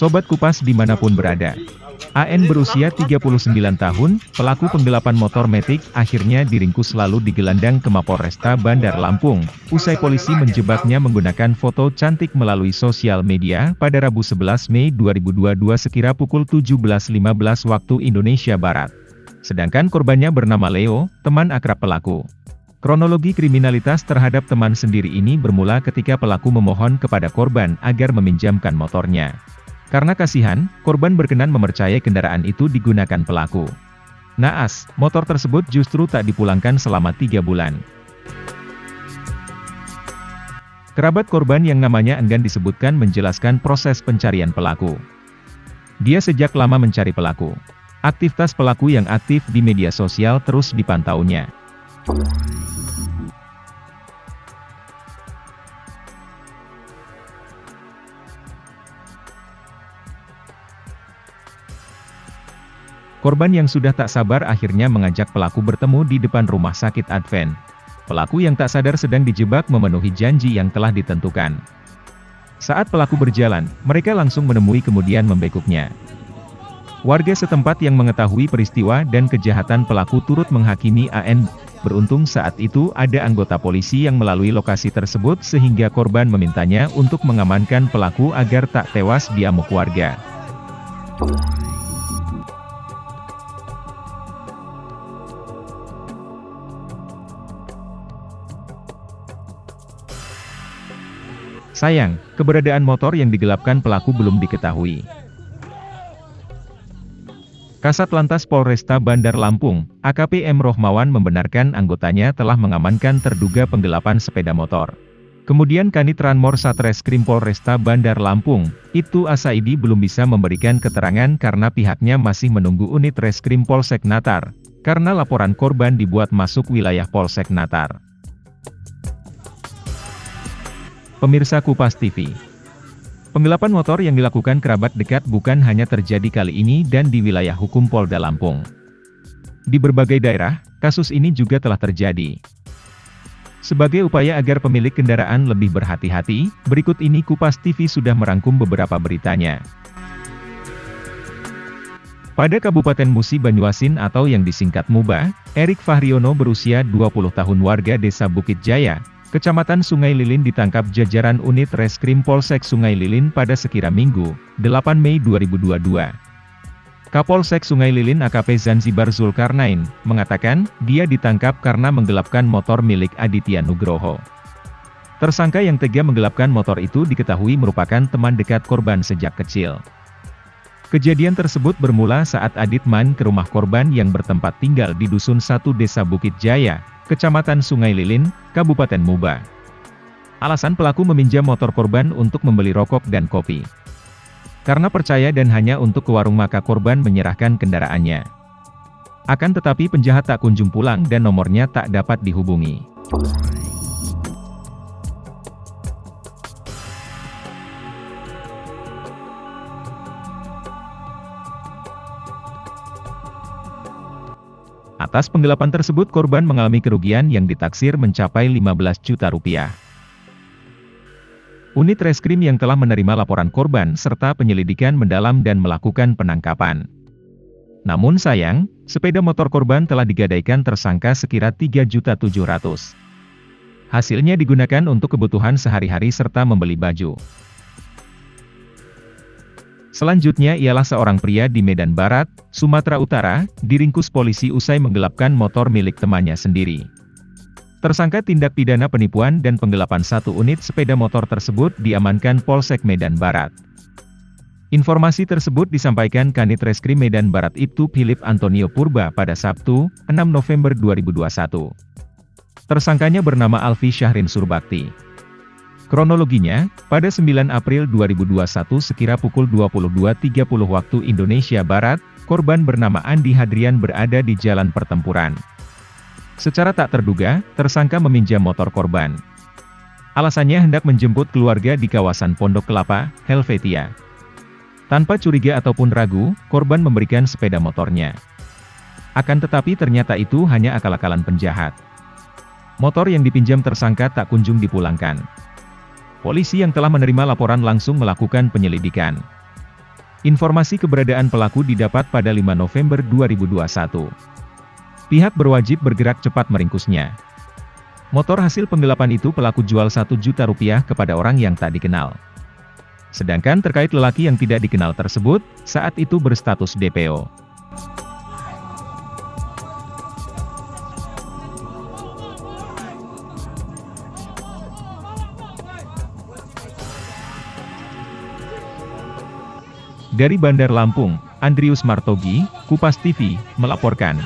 Sobat Kupas dimanapun berada. AN berusia 39 tahun, pelaku penggelapan motor metik, akhirnya diringkus lalu digelandang ke Mapolresta Bandar Lampung, usai polisi menjebaknya menggunakan foto cantik melalui sosial media, pada Rabu 11 Mei 2022 sekira pukul 17.15 waktu Indonesia Barat. Sedangkan korbannya bernama Leo, teman akrab pelaku. Kronologi kriminalitas terhadap teman sendiri ini bermula ketika pelaku memohon kepada korban agar meminjamkan motornya. Karena kasihan, korban berkenan mempercayai kendaraan itu digunakan pelaku. Naas, motor tersebut justru tak dipulangkan selama 3 bulan. Kerabat korban yang namanya enggan disebutkan menjelaskan proses pencarian pelaku. Dia sejak lama mencari pelaku. Aktivitas pelaku yang aktif di media sosial terus dipantaunya. Korban yang sudah tak sabar akhirnya mengajak pelaku bertemu di depan rumah sakit Advent. Pelaku yang tak sadar sedang dijebak memenuhi janji yang telah ditentukan. Saat pelaku berjalan, mereka langsung menemui kemudian membekuknya. Warga setempat yang mengetahui peristiwa dan kejahatan pelaku turut menghakimi AN. Beruntung saat itu ada anggota polisi yang melalui lokasi tersebut sehingga korban memintanya untuk mengamankan pelaku agar tak tewas di amuk warga. Sayang, keberadaan motor yang digelapkan pelaku belum diketahui. Kasat Lantas Polresta Bandar Lampung, AKP M. Rohmawan membenarkan anggotanya telah mengamankan terduga penggelapan sepeda motor. Kemudian Kanit Ranmor Satreskrim Polresta Bandar Lampung, Ibtu Asaidi belum bisa memberikan keterangan karena pihaknya masih menunggu unit Reskrim Polsek Natar, karena laporan korban dibuat masuk wilayah Polsek Natar. Pemirsa Kupas TV. Penggelapan motor yang dilakukan kerabat dekat bukan hanya terjadi kali ini dan di wilayah hukum Polda Lampung. Di berbagai daerah, kasus ini juga telah terjadi. Sebagai upaya agar pemilik kendaraan lebih berhati-hati, berikut ini Kupas TV sudah merangkum beberapa beritanya. Pada Kabupaten Musi Banyuasin atau yang disingkat MUBA, Erik Fahriono berusia 20 tahun warga Desa Bukit Jaya, Kecamatan Sungai Lilin ditangkap jajaran unit Reskrim Polsek Sungai Lilin pada sekira Minggu, 8 Mei 2022. Kapolsek Sungai Lilin AKP Zanzibar Zulkarnain, mengatakan, dia ditangkap karena menggelapkan motor milik Aditya Nugroho. Tersangka yang tega menggelapkan motor itu diketahui merupakan teman dekat korban sejak kecil. Kejadian tersebut bermula saat Adit main ke rumah korban yang bertempat tinggal di Dusun 1 Desa Bukit Jaya, Kecamatan Sungai Lilin, Kabupaten MUBA. Alasan pelaku meminjam motor korban untuk membeli rokok dan kopi. Karena percaya dan hanya untuk ke warung maka korban menyerahkan kendaraannya. Akan tetapi penjahat tak kunjung pulang dan nomornya tak dapat dihubungi. Atas penggelapan tersebut korban mengalami kerugian yang ditaksir mencapai 15 juta rupiah. Unit Reskrim yang telah menerima laporan korban serta penyelidikan mendalam dan melakukan penangkapan. Namun sayang, sepeda motor korban telah digadaikan tersangka sekira 3.700.000. Hasilnya digunakan untuk kebutuhan sehari-hari serta membeli baju. Selanjutnya ialah seorang pria di Medan Barat, Sumatera Utara, diringkus polisi usai menggelapkan motor milik temannya sendiri. Tersangka tindak pidana penipuan dan penggelapan satu unit sepeda motor tersebut diamankan Polsek Medan Barat. Informasi tersebut disampaikan Kanit Reskrim Medan Barat Ibtu Philip Antonio Purba pada Sabtu, 6 November 2021. Tersangkanya bernama Alfi Syahrin Surbakti. Kronologinya, pada 9 April 2021 sekira pukul 22.30 waktu Indonesia Barat, korban bernama Andi Hadrian berada di Jalan Pertempuran. Secara tak terduga, tersangka meminjam motor korban. Alasannya hendak menjemput keluarga di kawasan Pondok Kelapa, Helvetia. Tanpa curiga ataupun ragu, korban memberikan sepeda motornya. Akan tetapi ternyata itu hanya akal-akalan penjahat. Motor yang dipinjam tersangka tak kunjung dipulangkan. Polisi yang telah menerima laporan langsung melakukan penyelidikan. Informasi keberadaan pelaku didapat pada 5 November 2021. Pihak berwajib bergerak cepat meringkusnya. Motor hasil penggelapan itu pelaku jual Rp1 juta kepada orang yang tak dikenal. Sedangkan terkait lelaki yang tidak dikenal tersebut, saat itu berstatus DPO. Dari Bandar Lampung, Andrius Martogi, Kupas TV, melaporkan.